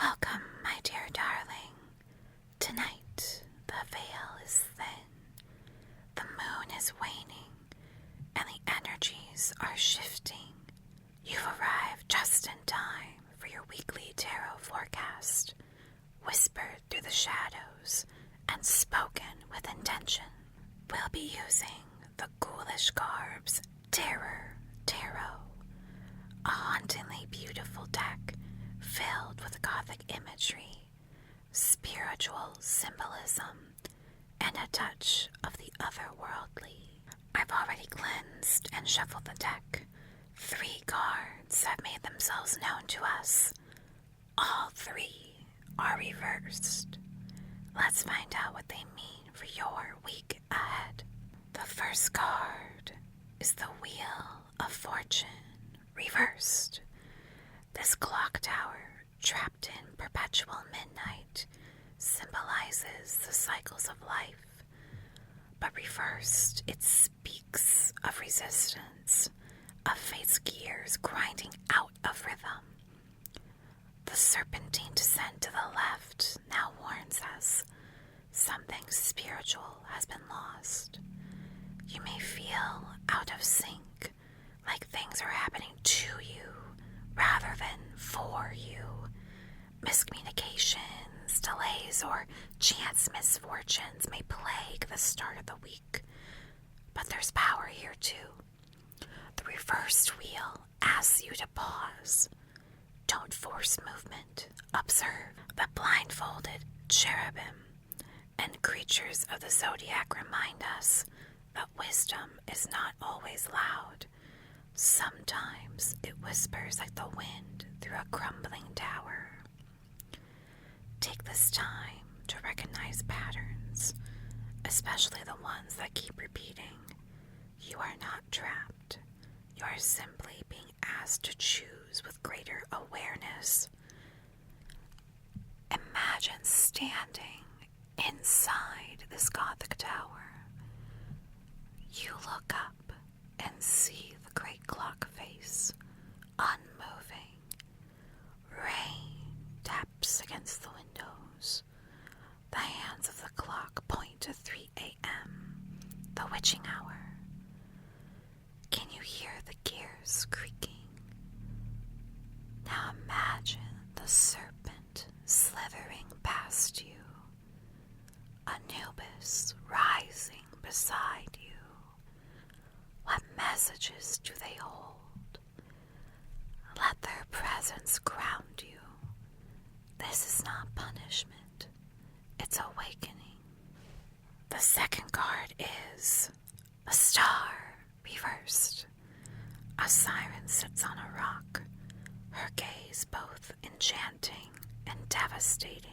Welcome, my dear darling. Tonight, the veil is thin, the moon is waning, and the energies are shifting. You've arrived just in time for your weekly tarot forecast, whispered through the shadows and spoken with intention. We'll be using the Ghoulish Garb's Terror Tarot, a hauntingly beautiful deck filled with Gothic imagery, spiritual symbolism, and a touch of the otherworldly. I've already cleansed and shuffled the deck. 3 cards have made themselves known to us. All 3 are reversed. Let's find out what they mean for your week ahead. The first card is the Wheel of Fortune, reversed. This clock tower, trapped in perpetual midnight, symbolizes the cycles of life. But reversed, it speaks of resistance, of fate's gears grinding out of rhythm. The serpentine descent to the left now warns us something spiritual has been lost. You may feel out of sync, like things are happening to you rather than for you. Miscommunications, delays, or chance misfortunes may plague the start of the week. But there's power here too. The reversed wheel asks you to pause. Don't force movement. Observe. The blindfolded cherubim and creatures of the zodiac remind us that wisdom is not always loud. Sometimes it whispers like the wind through a crumbling tower. Take this time to recognize patterns, especially the ones that keep repeating. You are not trapped. You are simply being asked to choose with greater awareness. Imagine standing inside this Gothic tower. You look up and see the great clock face, unmoving. Rain taps against the windows. The hands of the clock point to 3 a.m., the witching hour. Can you hear the gears creaking? Now imagine the serpent slithering past you, Anubis rising beside you. What messages do they hold? Let their presence ground you. This is not punishment. It's awakening. The second card is the Star, reversed. A siren sits on a rock, her gaze both enchanting and devastating.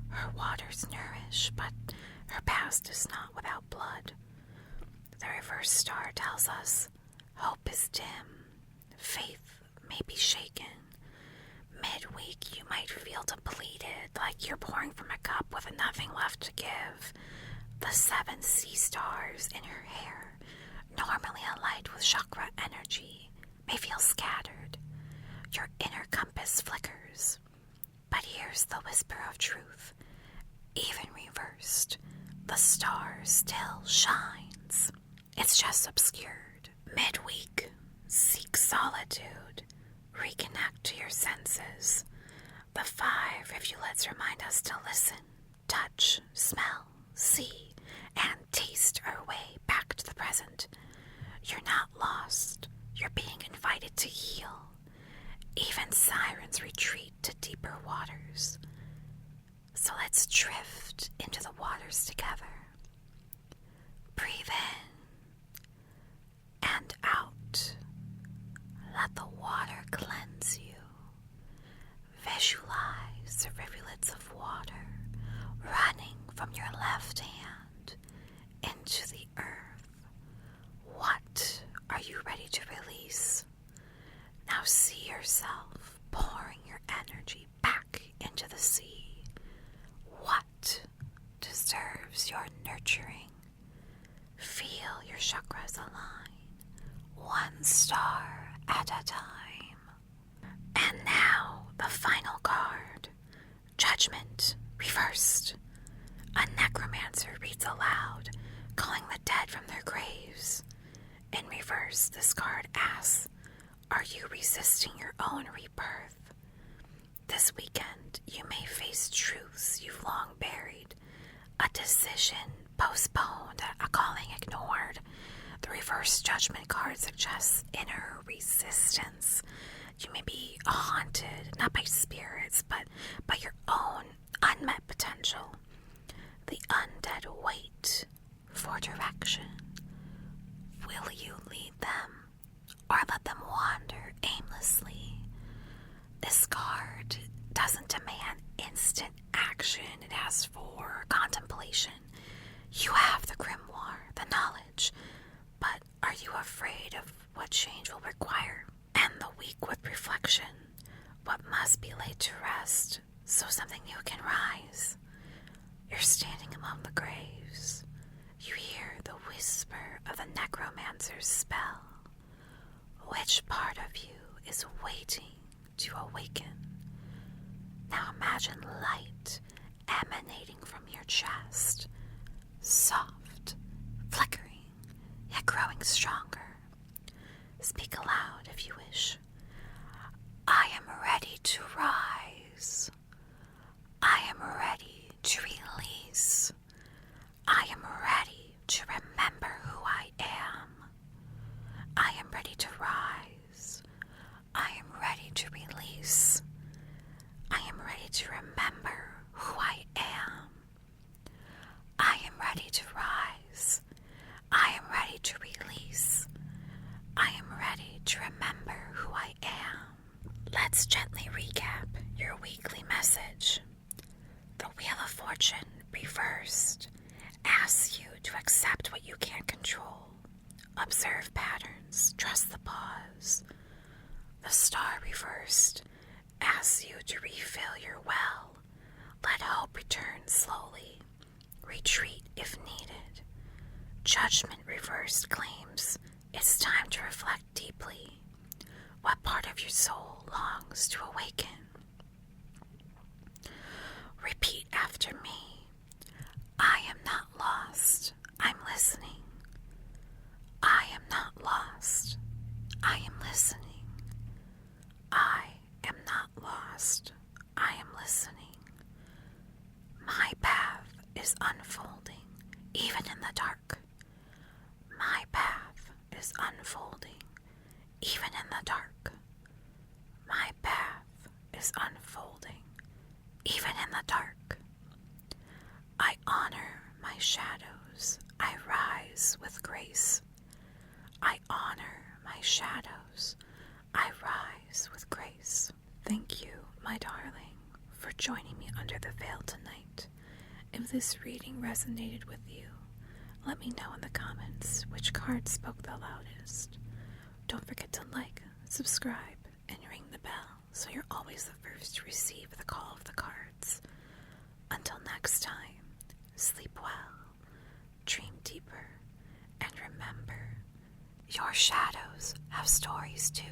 Her waters nourish, but her past is not without blood. The reversed star tells us hope is dim, faith may be shaken. Midweek, you might feel depleted, like you're pouring from a cup with nothing left to give. The 7 sea stars in her hair, normally alight with chakra energy, may feel scattered. Your inner compass flickers. But here's the whisper of truth. Even reversed, the star still shines. It's just obscured. Midweek, seek solitude. Reconnect to your senses. The 5 rivulets remind us to listen, touch, smell, see, and taste our way back to the present. You're not lost. You're being invited to heal. Even sirens retreat to deeper waters. So let's drift into the waters together. Breathe in and out. Let the water cleanse you. Visualize the rivulets of water running from your left hand into the earth. What are you ready to release? Now see yourself pouring your energy back into the sea. What deserves your nurturing? Feel your chakras align, 1 star at a time. And now the final card, Judgment, reversed. A necromancer reads aloud, calling the dead from their graves. In reverse, this card asks, are you resisting your own rebirth? This weekend, you may face truths you've long buried, a decision postponed, a calling ignored. The reverse Judgment card suggests inner resistance. You may be haunted, not by spirits, but by your own unmet potential. The undead wait for direction. Will you lead them, or let them wander aimlessly? This card doesn't demand instant action. It asks for contemplation. You have the grimoire, the knowledge, but are you afraid of what change will require? And the weak with reflection, what must be laid to rest so something new can rise? You're standing among the graves. You hear the whisper of the necromancer's spell. Which part of you is waiting to awaken? Now imagine light emanating from your chest, soft, flickering, yet growing stronger. Speak aloud if you wish. I am ready to rise. I am ready to release. I am ready to remember who I am. I am ready to rise. I am ready to release. I am ready to remember who I am. I am ready to rise. I am ready to release. I am ready to remember who I am. Let's gently recap your weekly message. The Wheel of Fortune, reversed, asks you to accept what you can't control. Observe patterns, trust the pause. The Star, reversed, asks you to refill your well. Let hope return slowly. Retreat if needed. Judgment, reversed, claims it's time to reflect deeply. What part of your soul longs to awaken? Repeat after me. I am not lost. I'm listening. I am not lost. I am listening. I am not lost. I am listening. My path is unfolding, even in the dark. My path is unfolding, even in the dark. My path is unfolding, even in the dark. I honor my shadows. I rise with grace. I honor my shadows. I rise with grace. Thank you, my darling, for joining me under the veil tonight. If this reading resonated with you, let me know in the comments which card spoke the loudest. Don't forget to like, subscribe, and ring the bell so you're always the first to receive the call of the cards. Until next time, sleep well, dream deeper, and remember, your shadows have stories too.